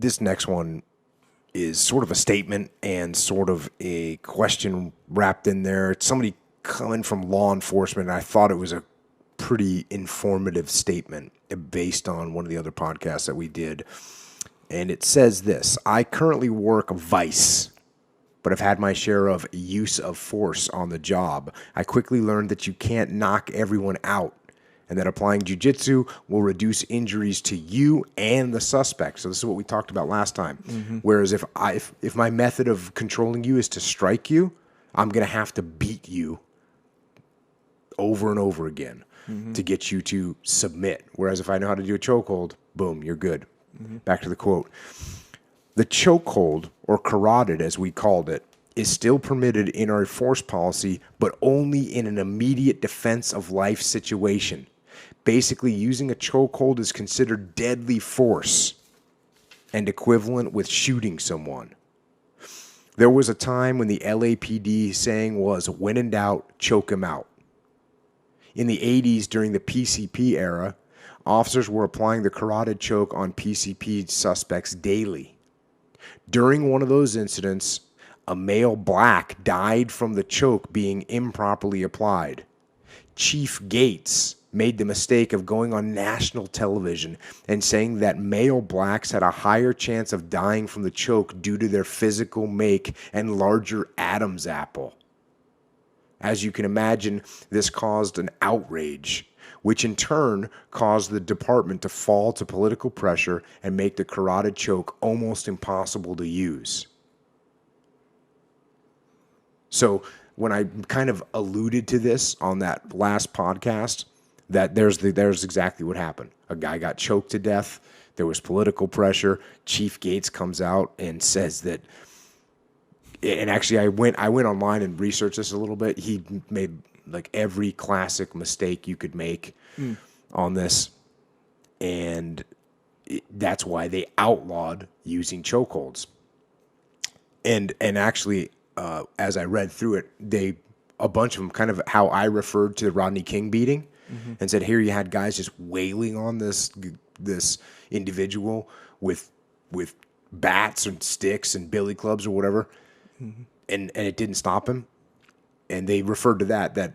this next one is sort of a statement and sort of a question wrapped in there. It's somebody coming from law enforcement, and I thought it was a pretty informative statement based on one of the other podcasts that we did. And it says this: I currently work vice, but I've had my share of use of force on the job. I quickly learned that you can't knock everyone out, and that applying jiu-jitsu will reduce injuries to you and the suspect. So this is what we talked about last time. Mm-hmm. Whereas if my method of controlling you is to strike you, I'm going to have to beat you over and over again to get you to submit. Whereas if I know how to do a chokehold, boom, you're good. Mm-hmm. Back to the quote. The chokehold, or carotid as we called it, is still permitted in our force policy, but only in an immediate defense of life situation. Basically, using a chokehold is considered deadly force and equivalent with shooting someone. There was a time when the LAPD saying was, when in doubt, choke him out. In the 80s, during the PCP era, officers were applying the carotid choke on PCP suspects daily. During one of those incidents, a male black died from the choke being improperly applied. Chief Gates made the mistake of going on national television and saying that male blacks had a higher chance of dying from the choke due to their physical make and larger Adam's apple. As you can imagine, this caused an outrage, which in turn caused the department to fall to political pressure and make the carotid choke almost impossible to use. So when I kind of alluded to this on that last podcast, that there's exactly what happened. A guy got choked to death. There was political pressure. Chief Gates comes out and says that. And actually, I went online and researched this a little bit. He made like every classic mistake you could make on this, and that's why they outlawed using chokeholds. And actually, as I read through it, a bunch of them, kind of how I referred to the Rodney King beating, and said here you had guys just wailing on this individual with bats and sticks and billy clubs or whatever. And it didn't stop him. And they referred to that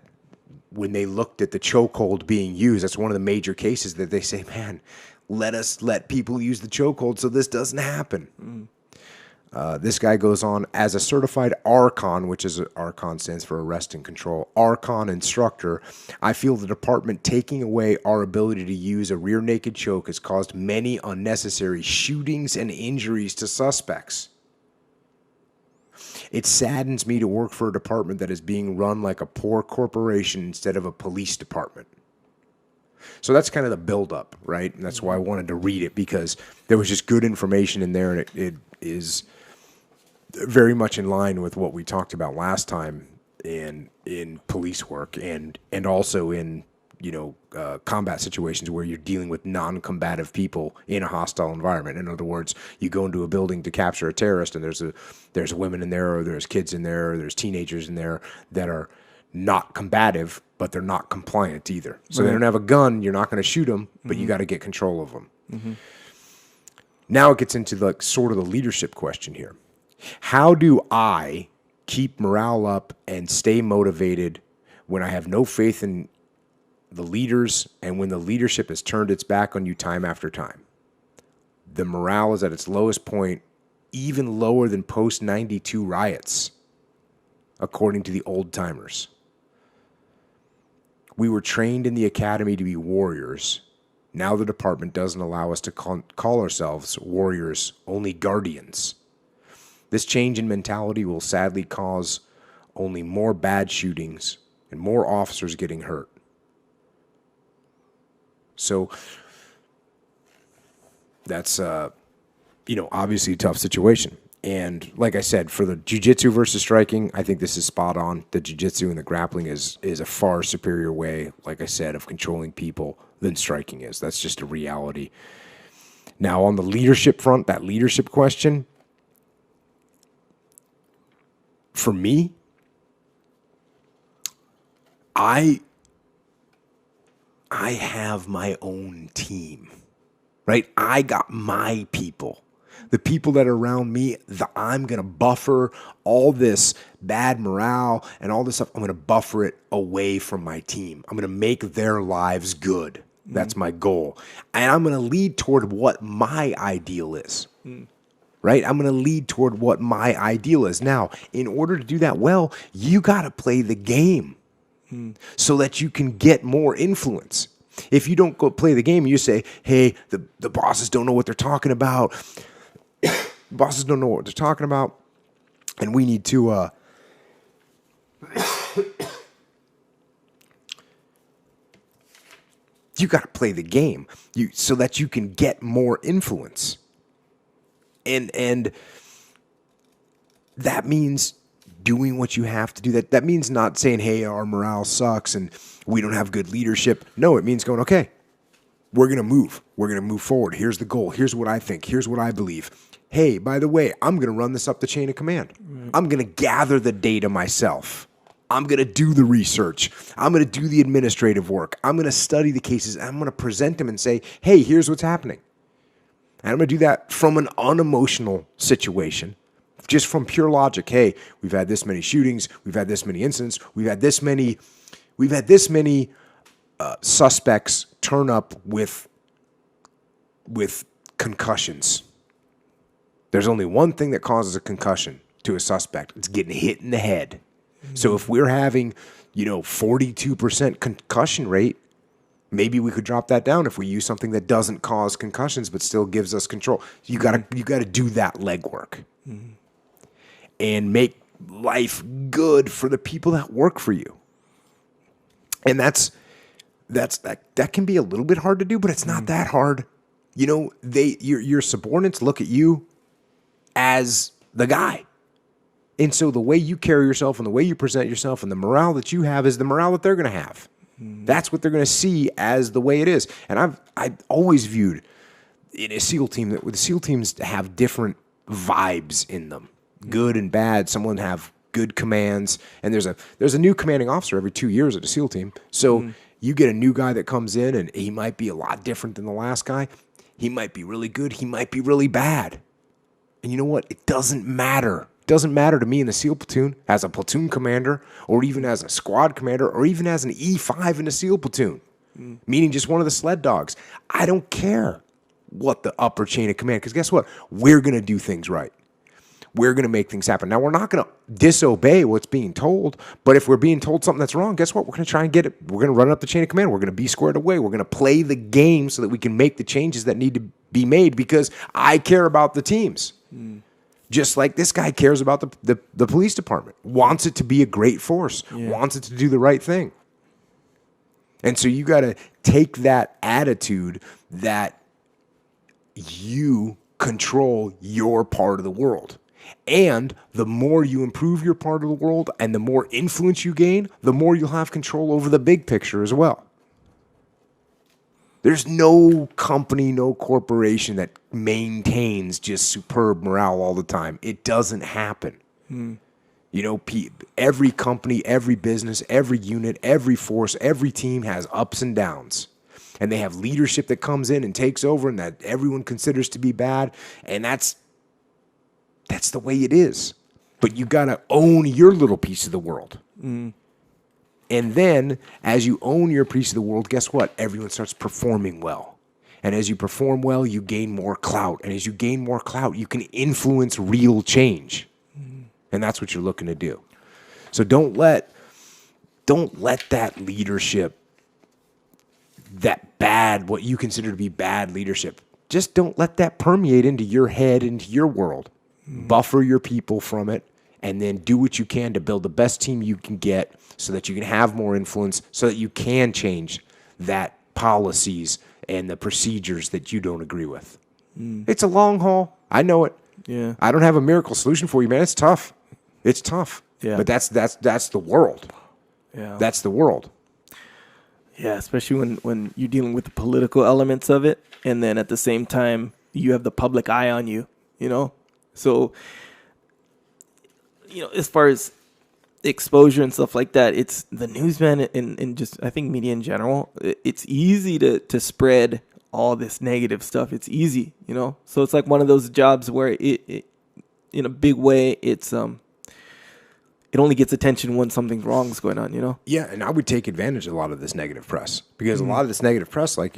when they looked at the chokehold being used, that's one of the major cases that they say, man, let people use the chokehold so this doesn't happen. This guy goes on, as a certified ARCON, which is ARCON stands for Arrest and Control, ARCON instructor, I feel the department taking away our ability to use a rear naked choke has caused many unnecessary shootings and injuries to suspects. It saddens me to work for a department that is being run like a poor corporation instead of a police department. So that's kind of the buildup, right? And that's why I wanted to read it, because there was just good information in there, and it is very much in line with what we talked about last time in police work and also in combat situations where you're dealing with non-combative people in a hostile environment. In other words, you go into a building to capture a terrorist, and there's women in there, or there's kids in there, or there's teenagers in there that are not combative, but they're not compliant either. So They don't have a gun. You're not going to shoot them, but you got to get control of them. Now it gets into sort of the leadership question here. How do I keep morale up and stay motivated when I have no faith in the leaders, and when the leadership has turned its back on you time after time? The morale is at its lowest point, even lower than post-92 riots, according to the old-timers. We were trained in the academy to be warriors. Now the department doesn't allow us to call ourselves warriors, only guardians. This change in mentality will sadly cause only more bad shootings and more officers getting hurt. So that's, obviously a tough situation. And like I said, for the jiu-jitsu versus striking, I think this is spot on. The jiu-jitsu and the grappling is a far superior way, like I said, of controlling people than striking is. That's just a reality. Now, on the leadership front, that leadership question, for me, I have my own team, right? I got my people. The people that are around me, I'm going to buffer all this bad morale and all this stuff. I'm going to buffer it away from my team. I'm going to make their lives good. That's my goal. And I'm going to lead toward what my ideal is. Right? I'm going to lead toward what my ideal is. Now, in order to do that well, you got to play the game so that you can get more influence. If you don't go play the game, you say, hey, the bosses don't know what they're talking about. Bosses don't know what they're talking about. And we need to... you got to play the game so that you can get more influence. And that means doing what you have to do. That means not saying, hey, our morale sucks and we don't have good leadership. No, it means going, okay, we're going to move. We're going to move forward. Here's the goal. Here's what I think. Here's what I believe. Hey, by the way, I'm going to run this up the chain of command. Right. I'm going to gather the data myself. I'm going to do the research. I'm going to do the administrative work. I'm going to study the cases. I'm going to present them and say, hey, here's what's happening. And I'm going to do that from an unemotional situation, just from pure logic. Hey, we've had this many shootings. We've had this many incidents. We've had this many suspects turn up with concussions. There's only one thing that causes a concussion to a suspect. It's getting hit in the head. Mm-hmm. So if we're having, 42% concussion rate, maybe we could drop that down if we use something that doesn't cause concussions but still gives us control. You gotta do that legwork and make life good for the people that work for you. And that can be a little bit hard to do, but it's not that hard. Your subordinates look at you as the guy. And so the way you carry yourself and the way you present yourself and the morale that you have is the morale that they're going to have. That's what they're going to see as the way it is. And I've always viewed in a SEAL team that the SEAL teams have different vibes in them, good and bad. Some of them have good commands, and there's a new commanding officer every 2 years at a SEAL team. So you get a new guy that comes in, and he might be a lot different than the last guy. He might be really good. He might be really bad. And you know what? It doesn't matter. It doesn't matter to me in the SEAL platoon as a platoon commander or even as a squad commander or even as an E5 in a SEAL platoon, meaning just one of the sled dogs. I don't care what the upper chain of command, because guess what? We're going to do things right. We're going to make things happen. Now, we're not going to disobey what's being told, but if we're being told something that's wrong, guess what? We're going to try and get it. We're going to run up the chain of command. We're going to be squared away. We're going to play the game so that we can make the changes that need to be made because I care about the teams. Just like this guy cares about the police department, wants it to be a great force, wants it to do the right thing. And so you got to take that attitude that you control your part of the world. And the more you improve your part of the world and the more influence you gain, the more you'll have control over the big picture as well. There's no company, no corporation that maintains just superb morale all the time. It doesn't happen. Every company, every business, every unit, every force, every team has ups and downs. And they have leadership that comes in and takes over and that everyone considers to be bad. And that's the way it is. But you got to own your little piece of the world. And then, as you own your piece of the world, guess what? Everyone starts performing well. And as you perform well, you gain more clout. And as you gain more clout, you can influence real change. And that's what you're looking to do. So don't let that leadership, that bad, what you consider to be bad leadership, just don't let that permeate into your head, into your world. Buffer your people from it. And then do what you can to build the best team you can get so that you can have more influence, so that you can change that policies and the procedures that you don't agree with. It's a long haul. I know it. Yeah. I don't have a miracle solution for you, man. It's tough. It's tough. Yeah. But that's the world. Yeah. That's the world. Yeah, especially when you're dealing with the political elements of it, and then at the same time you have the public eye on you, So as far as exposure and stuff like that, it's the newsman and just I think media in general. It's easy to spread all this negative stuff. It's easy, you know? So it's like one of those jobs where it in a big way, it only gets attention when something wrong's going on, you know? Yeah, and I would take advantage of a lot of this negative press because a lot of this negative press, like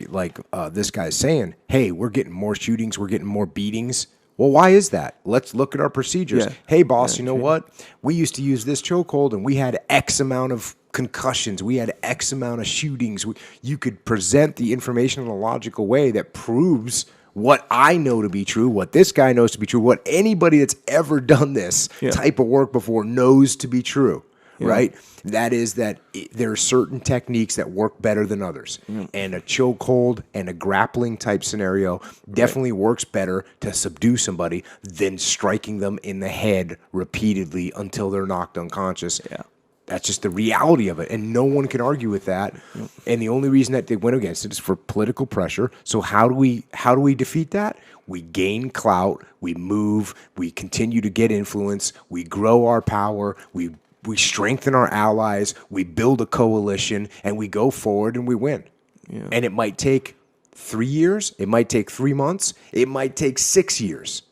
this guy's saying, hey, we're getting more shootings, we're getting more beatings. Well, why is that? Let's look at our procedures. Yeah. Hey, boss, you know what? We used to use this chokehold, and we had X amount of concussions. We had X amount of shootings. You could present the information in a logical way that proves what I know to be true, what this guy knows to be true, what anybody that's ever done this type of work before knows to be true, right? That is that there are certain techniques that work better than others. And a chokehold and a grappling type scenario definitely works better to subdue somebody than striking them in the head repeatedly until they're knocked unconscious. Yeah. That's just the reality of it, and no one can argue with that. And the only reason that they went against it is for political pressure. So how do we defeat that? We gain clout, we move, we continue to get influence, we grow our power, we strengthen our allies, we build a coalition, and we go forward and we win. Yeah. And it might take 3 years, it might take 3 months, it might take 6 years.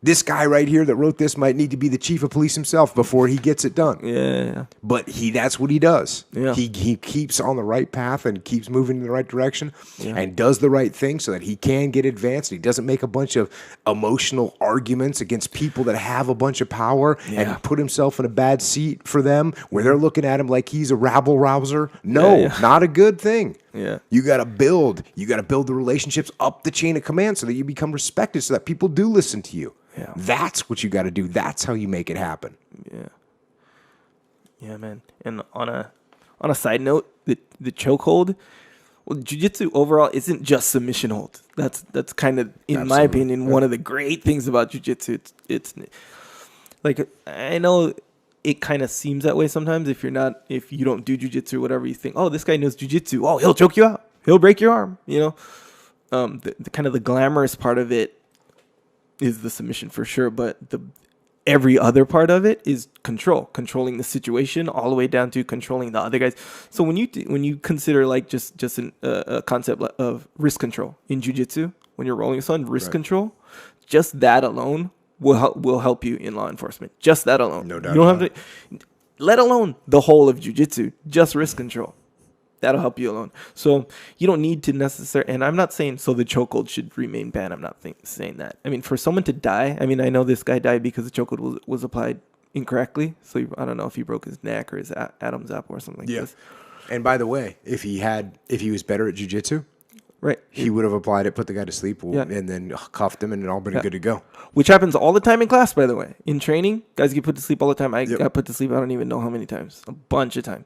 This guy right here that wrote this might need to be the chief of police himself before he gets it done. Yeah. But that's what he does. Yeah. He keeps on the right path and keeps moving in the right direction and does the right thing so that he can get advanced. He doesn't make a bunch of emotional arguments against people that have a bunch of power and put himself in a bad seat for them where they're looking at him like he's a rabble-rouser. No, not a good thing. Yeah. You got to build the relationships up the chain of command so that you become respected so that people do listen to you. Yeah. That's what you got to do. That's how you make it happen. Yeah. Yeah, man. And on a side note, the chokehold, well, jiu-jitsu overall isn't just submission holds. That's kind of, in my opinion, one of the great things about jiu-jitsu. It's like, I know it kind of seems that way sometimes if you don't do jiu-jitsu or whatever, you think, oh, this guy knows jiu-jitsu. Oh, he'll choke you out. He'll break your arm, you know? The kind of the glamorous part of it is the submission for sure, but every other part of it is controlling the situation all the way down to controlling the other guys. So when you consider like just a concept of wrist control in jiu-jitsu, when you're rolling someone, wrist control, just that alone will help you in law enforcement. Just that alone. No doubt. You don't have to, let alone the whole of jiu-jitsu, just wrist control. That'll help you alone. So you don't need to necessarily, and I'm not saying so the chokehold should remain banned. I'm not saying that. I mean, for someone to die, I mean, I know this guy died because the chokehold was applied incorrectly. So I don't know if he broke his neck or his Adam's apple or something like this. And by the way, if he was better at jiu-jitsu, right, he would have applied it, put the guy to sleep, and then cuffed him, and it all been good to go. Which happens all the time in class, by the way. In training, guys get put to sleep all the time. I got put to sleep, I don't even know how many times. A bunch of times.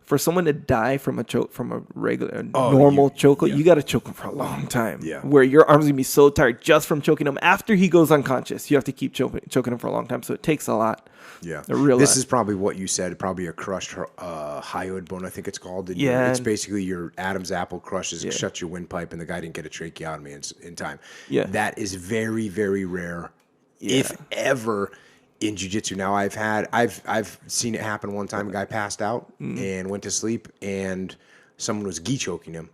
For someone to die from a regular, normal chokehold, you got to choke him for a long time. Yeah. Where your arm's going to be so tired just from choking him. After he goes unconscious, you have to keep choking him for a long time. So it takes a lot. Yeah. This is probably what you said, probably a crushed hyoid bone, I think it's called. And it's basically your Adam's apple crushes, shuts your windpipe, and the guy didn't get a tracheotomy in time. Yeah. That is very, very rare, if ever, in jiu-jitsu. Now I've seen it happen one time. A guy passed out and went to sleep, and someone was gi choking him,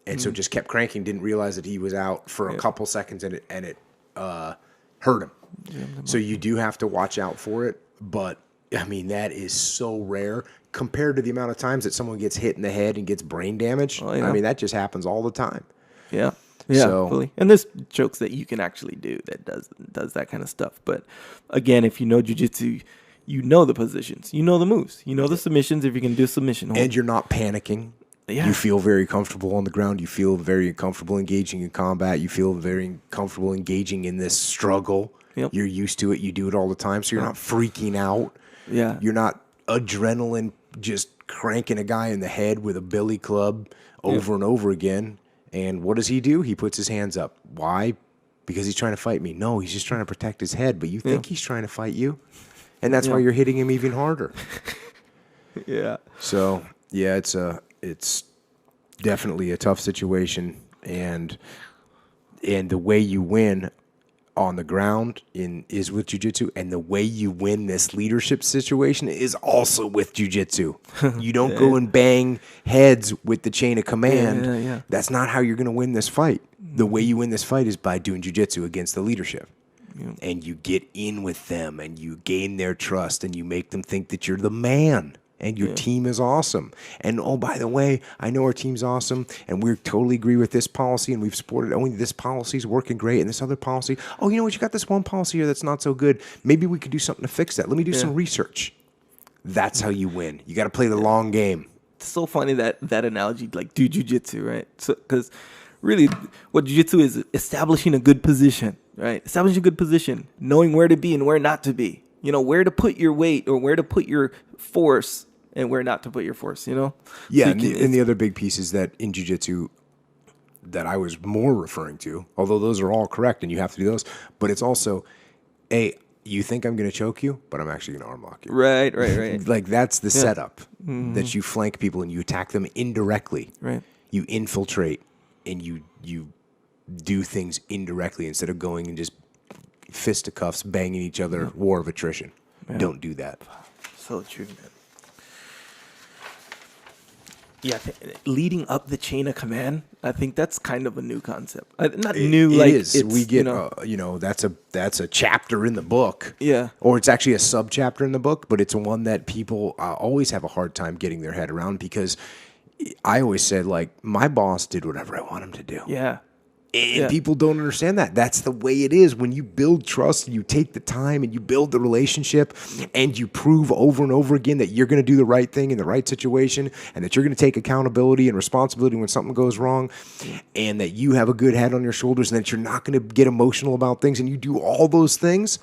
and so just kept cranking. Didn't realize that he was out for a couple seconds, and it hurt him. Yeah, so you do have to watch out for it. But I mean, that is so rare compared to the amount of times that someone gets hit in the head and gets brain damage. Oh, yeah. I mean, that just happens all the time. Yeah. Yeah, fully. And there's jokes that you can actually do that does that kind of stuff. But again, if you know jiu-jitsu, you know the positions, you know the moves, you know the submissions. If you can do submission hold. And you're not panicking. Yeah. You feel very comfortable on the ground. You feel very comfortable engaging in combat. You feel very comfortable engaging in this struggle. Yep. You're used to it. You do it all the time, so you're not freaking out. Yeah. You're not adrenaline just cranking a guy in the head with a billy club over and over again. And what does he do? He puts his hands up. Why? Because he's trying to fight me. No, he's just trying to protect his head, but you think he's trying to fight you. And that's why you're hitting him even harder. So, it's definitely a tough situation. And the way you win on the ground is with jiu-jitsu, and the way you win this leadership situation is also with jiu-jitsu. You don't go and bang heads with the chain of command. Yeah. That's not how you're going to win this fight. The way you win this fight is by doing jiu-jitsu against the leadership. Yeah. And you get in with them, and you gain their trust, and you make them think that you're the man. And your team is awesome. And, oh, by the way, I know our team's awesome, and we totally agree with this policy, and we've supported only this policy is working great, and this other policy, oh, you know what, you got this one policy here that's not so good. Maybe we could do something to fix that. Let me do some research. That's how you win. You got to play the long game. It's so funny that analogy, like, do jiu-jitsu, right? So, because really what jiu-jitsu is establishing a good position, right? Establishing a good position, knowing where to be and where not to be. You know, where to put your weight or where to put your force and where not to put your force, you know? Yeah, so and the other big piece is that in jiu-jitsu that I was more referring to, although those are all correct and you have to do those, but it's also, you think I'm going to choke you, but I'm actually going to arm lock you. Right. Like that's the setup, that you flank people and you attack them indirectly. Right. You infiltrate and you do things indirectly instead of going and just fisticuffs, banging each other, war of attrition. Yeah. Don't do that. So true, man. Yeah, leading up the chain of command, I think that's kind of a new concept. Not new, like it is. We get, that's a chapter in the book. Yeah. Or it's actually a sub-chapter in the book, but it's one that people always have a hard time getting their head around because I always said, like, my boss did whatever I want him to do. Yeah. And people don't understand that. That's the way it is. When you build trust and you take the time and you build the relationship and you prove over and over again that you're going to do the right thing in the right situation and that you're going to take accountability and responsibility when something goes wrong and that you have a good head on your shoulders and that you're not going to get emotional about things and you do all those things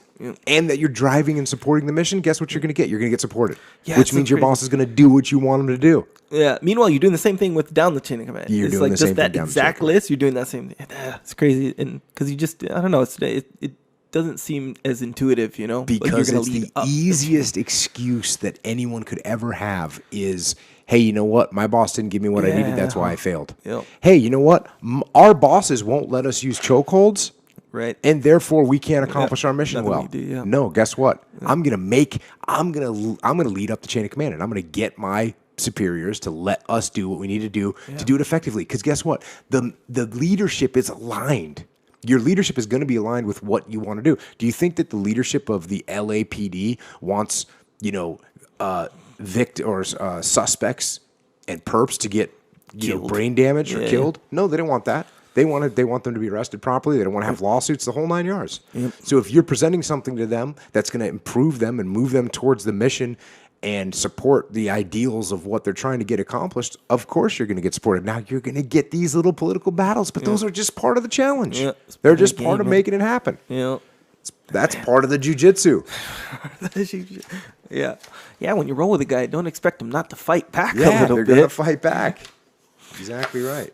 and that you're driving and supporting the mission, guess what you're going to get? You're going to get supported, which means your boss is going to do what you want him to do. Yeah. Meanwhile, you're doing the same thing with down the chain of command. You're it's doing like the just same that thing exact list. You're doing that same thing. It's crazy, and because you just, I don't know. It doesn't seem as intuitive, you know. Because like it's the easiest excuse that anyone could ever have is, hey, you know what? My boss didn't give me what I needed. That's why I failed. Yep. Hey, you know what? Our bosses won't let us use chokeholds. Right. And therefore we can't accomplish our mission well. No, guess what? Yeah. I'm gonna lead up the chain of command and I'm gonna get my superiors to let us do what we need to do to do it effectively. Because guess what? The leadership is aligned. Your leadership is going to be aligned with what you want to do. Do you think that the leadership of the LAPD wants, suspects and perps to get brain damage or killed? No, they don't want that. They want them to be arrested properly. They don't want to have lawsuits, the whole 9 yards. Yep. So if you're presenting something to them that's going to improve them and move them towards the mission and support the ideals of what they're trying to get accomplished, of course you're going to get supported. Now you're going to get these little political battles, but those are just part of the challenge. Yeah, they're just part of making it happen. Yeah. That's part of the jiu-jitsu. Yeah. Yeah, when you roll with a guy, don't expect him not to fight back a little bit. Yeah, they're going to fight back. Exactly right.